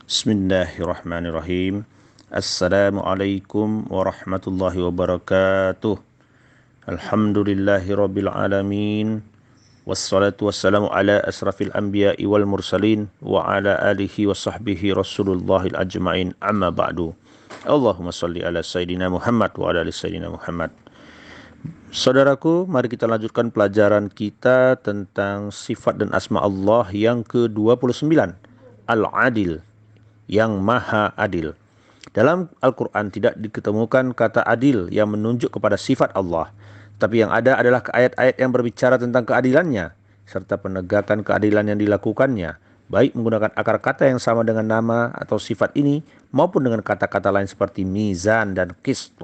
Bismillahirrahmanirrahim. Assalamualaikum warahmatullahi wabarakatuh. Alhamdulillahi rabbil alamin. Wassalatu wassalamu ala asrafil anbiya'i wal mursalin wa ala alihi wa sahbihi rasulullahil ajma'in, amma ba'du. Allahumma salli ala Sayyidina Muhammad wa ala ali Sayyidina Muhammad. Saudaraku, mari kita lanjutkan pelajaran kita tentang sifat dan asma Allah yang ke-29, Al-Adil, yang maha adil. Dalam Al-Quran tidak diketemukan kata adil yang menunjuk kepada sifat Allah, tapi yang ada adalah ayat-ayat yang berbicara tentang keadilannya, serta penegakan keadilan yang dilakukannya, baik menggunakan akar kata yang sama dengan nama atau sifat ini, maupun dengan kata-kata lain seperti mizan dan qist.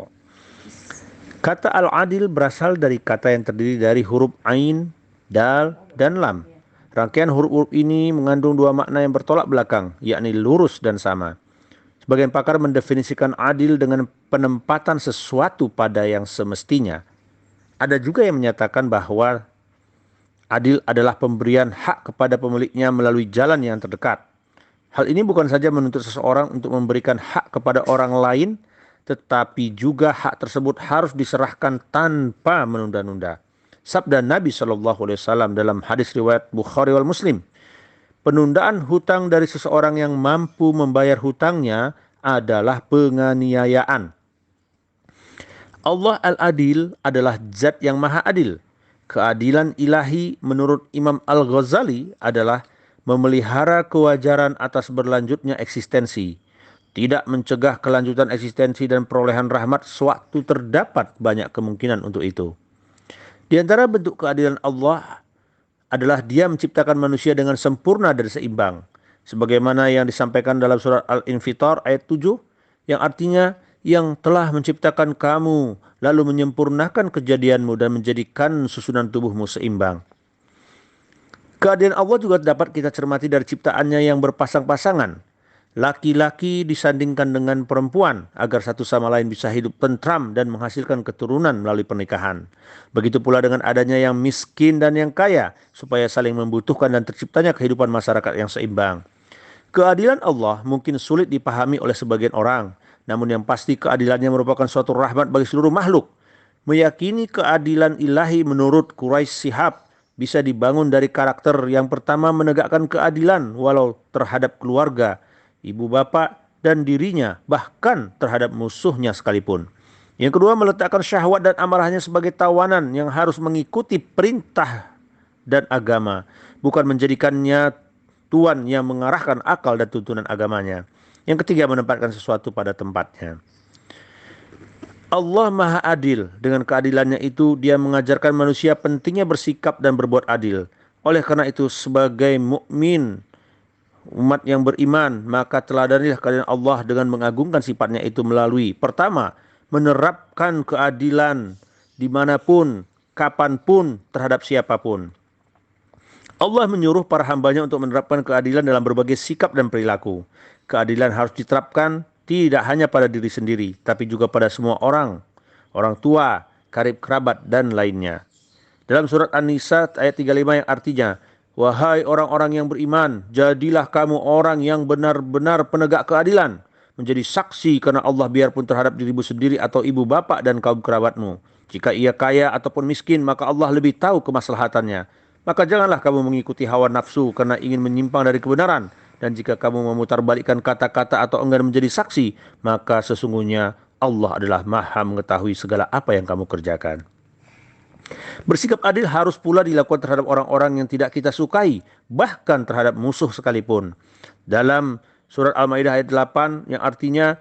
Kata al-adil berasal dari kata yang terdiri dari huruf ain, dal, dan lam. Rangkaian huruf-huruf ini mengandung dua makna yang bertolak belakang, yakni lurus dan sama. Sebagian pakar mendefinisikan adil dengan penempatan sesuatu pada yang semestinya. Ada juga yang menyatakan bahwa adil adalah pemberian hak kepada pemiliknya melalui jalan yang terdekat. Hal ini bukan saja menuntut seseorang untuk memberikan hak kepada orang lain, tetapi juga hak tersebut harus diserahkan tanpa menunda-nunda. Sabda Nabi SAW dalam hadis riwayat Bukhari wal Muslim, penundaan hutang dari seseorang yang mampu membayar hutangnya adalah penganiayaan. Allah Al-Adil adalah zat yang maha adil. Keadilan ilahi menurut Imam Al-Ghazali adalah memelihara kewajaran atas berlanjutnya eksistensi, tidak mencegah kelanjutan eksistensi dan perolehan rahmat sewaktu terdapat banyak kemungkinan untuk itu. Di antara bentuk keadilan Allah adalah Dia menciptakan manusia dengan sempurna dan seimbang, sebagaimana yang disampaikan dalam surat Al-Infitar ayat 7, yang artinya yang telah menciptakan kamu lalu menyempurnakan kejadianmu dan menjadikan susunan tubuhmu seimbang. Keadilan Allah juga dapat kita cermati dari ciptaannya yang berpasang-pasangan. Laki-laki disandingkan dengan perempuan agar satu sama lain bisa hidup tentram dan menghasilkan keturunan melalui pernikahan. Begitu pula dengan adanya yang miskin dan yang kaya, supaya saling membutuhkan dan terciptanya kehidupan masyarakat yang seimbang. Keadilan Allah mungkin sulit dipahami oleh sebagian orang, namun yang pasti keadilannya merupakan suatu rahmat bagi seluruh makhluk. Meyakini keadilan ilahi menurut Quraisy Shihab bisa dibangun dari karakter yang pertama, menegakkan keadilan walau terhadap keluarga, ibu bapak, dan dirinya, bahkan terhadap musuhnya sekalipun. Yang kedua, meletakkan syahwat dan amarahnya sebagai tawanan yang harus mengikuti perintah dan agama, bukan menjadikannya tuan yang mengarahkan akal dan tuntunan agamanya. Yang ketiga, menempatkan sesuatu pada tempatnya. Allah maha adil. Dengan keadilannya itu, Dia mengajarkan manusia pentingnya bersikap dan berbuat adil. Oleh karena itu, sebagai mukmin, umat yang beriman, maka teladanilah keadilan Allah dengan mengagungkan sifatnya itu melalui, pertama, menerapkan keadilan dimanapun, kapanpun, terhadap siapapun. Allah menyuruh para hambanya untuk menerapkan keadilan dalam berbagai sikap dan perilaku. Keadilan harus diterapkan tidak hanya pada diri sendiri, tapi juga pada semua orang, orang tua, karib kerabat, dan lainnya. Dalam surat An-Nisa ayat 35 yang artinya, wahai orang-orang yang beriman, jadilah kamu orang yang benar-benar penegak keadilan, menjadi saksi karena Allah biarpun terhadap dirimu sendiri atau ibu bapak dan kaum kerabatmu. Jika ia kaya ataupun miskin, maka Allah lebih tahu kemaslahatannya. Maka janganlah kamu mengikuti hawa nafsu karena ingin menyimpang dari kebenaran. Dan jika kamu memutarbalikkan kata-kata atau enggan menjadi saksi, maka sesungguhnya Allah adalah maha mengetahui segala apa yang kamu kerjakan. Bersikap adil harus pula dilakukan terhadap orang-orang yang tidak kita sukai, bahkan terhadap musuh sekalipun. Dalam surat Al-Maidah ayat 8 yang artinya,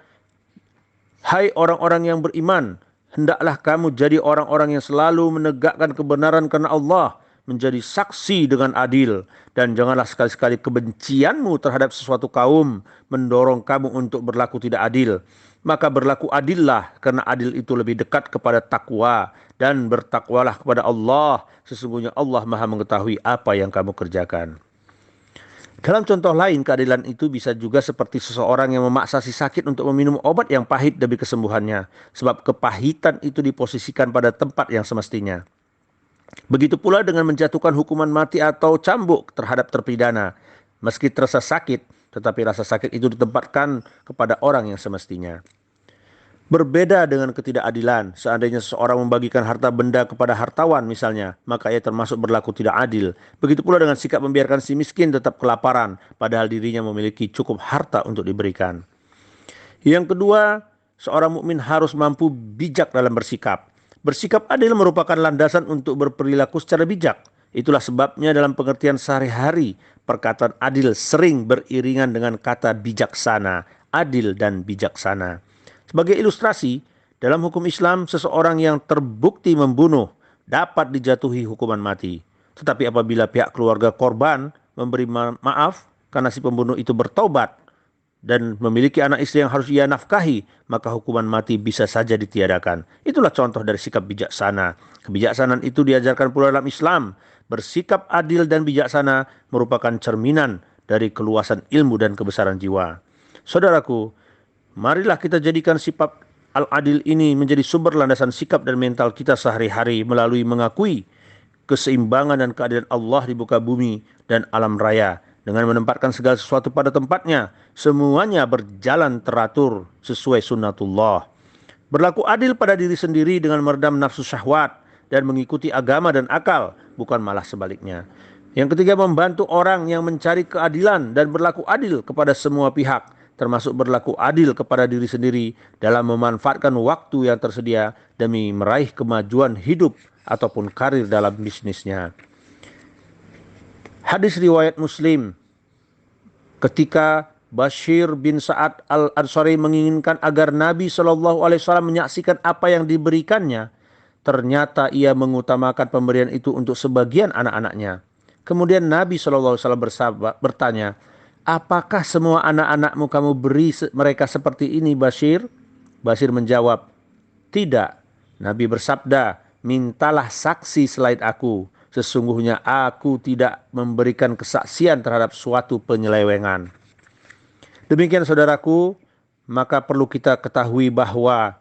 hai orang-orang yang beriman, hendaklah kamu jadi orang-orang yang selalu menegakkan kebenaran karena Allah, menjadi saksi dengan adil, dan janganlah sekali-sekali kebencianmu terhadap sesuatu kaum mendorong kamu untuk berlaku tidak adil. Maka berlaku adillah, karena adil itu lebih dekat kepada takwa, dan bertakwalah kepada Allah, sesungguhnya Allah maha mengetahui apa yang kamu kerjakan. Dalam contoh lain, keadilan itu bisa juga seperti seseorang yang memaksa si sakit untuk meminum obat yang pahit demi kesembuhannya, sebab kepahitan itu diposisikan pada tempat yang semestinya. Begitu pula dengan menjatuhkan hukuman mati atau cambuk terhadap terpidana. Meski terasa sakit, tetapi rasa sakit itu ditempatkan kepada orang yang semestinya. Berbeda dengan ketidakadilan, seandainya seseorang membagikan harta benda kepada hartawan misalnya, maka ia termasuk berlaku tidak adil. Begitu pula dengan sikap membiarkan si miskin tetap kelaparan, padahal dirinya memiliki cukup harta untuk diberikan. Yang kedua, seorang mukmin harus mampu bijak dalam bersikap. Bersikap adil merupakan landasan untuk berperilaku secara bijak. Itulah sebabnya dalam pengertian sehari-hari, perkataan adil sering beriringan dengan kata bijaksana, adil dan bijaksana. Sebagai ilustrasi, dalam hukum Islam, seseorang yang terbukti membunuh dapat dijatuhi hukuman mati. Tetapi apabila pihak keluarga korban memberi maaf karena si pembunuh itu bertobat dan memiliki anak istri yang harus ia nafkahi, maka hukuman mati bisa saja ditiadakan. Itulah contoh dari sikap bijaksana. Kebijaksanaan itu diajarkan pula dalam Islam. Bersikap adil dan bijaksana merupakan cerminan dari keluasan ilmu dan kebesaran jiwa. Saudaraku, marilah kita jadikan sifat al-adil ini menjadi sumber landasan sikap dan mental kita sehari-hari melalui mengakui keseimbangan dan keadilan Allah di muka bumi dan alam raya. Dengan menempatkan segala sesuatu pada tempatnya, semuanya berjalan teratur sesuai sunnatullah. Berlaku adil pada diri sendiri dengan meredam nafsu syahwat dan mengikuti agama dan akal, bukan malah sebaliknya. Yang ketiga, membantu orang yang mencari keadilan dan berlaku adil kepada semua pihak, termasuk berlaku adil kepada diri sendiri dalam memanfaatkan waktu yang tersedia demi meraih kemajuan hidup ataupun karir dalam bisnisnya. Hadis riwayat Muslim, ketika Bashir bin Sa'ad al-Ansari menginginkan agar Nabi SAW menyaksikan apa yang diberikannya, ternyata ia mengutamakan pemberian itu untuk sebagian anak-anaknya. Kemudian Nabi SAW bertanya, apakah semua anak-anakmu kamu beri mereka seperti ini, Bashir? Bashir menjawab, tidak. Nabi bersabda, mintalah saksi selain aku. Sesungguhnya aku tidak memberikan kesaksian terhadap suatu penyelewengan. Demikian saudaraku, maka perlu kita ketahui bahwa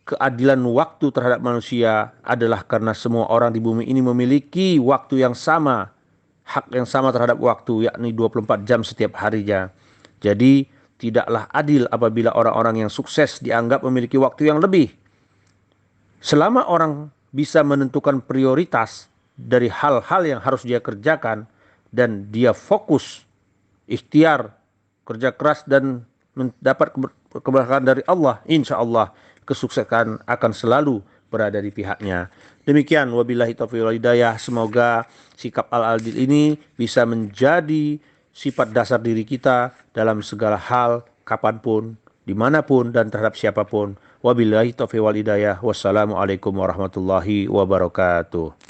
keadilan waktu terhadap manusia adalah karena semua orang di bumi ini memiliki waktu yang sama, hak yang sama terhadap waktu, yakni 24 jam setiap harinya. Jadi tidaklah adil apabila orang-orang yang sukses dianggap memiliki waktu yang lebih. Selama orang bisa menentukan prioritas dari hal-hal yang harus dia kerjakan dan dia fokus, ikhtiar, kerja keras dan mendapat keberkahan dari Allah, insya Allah kesuksesan akan selalu berada di pihaknya. Demikian, wabillahi taufiq wal hidayah. Semoga sikap al-adil ini bisa menjadi sifat dasar diri kita dalam segala hal, kapanpun, dimanapun, dan terhadap siapapun. Wabillahi taufiq wal hidayah. Wassalamualaikum warahmatullahi wabarakatuh.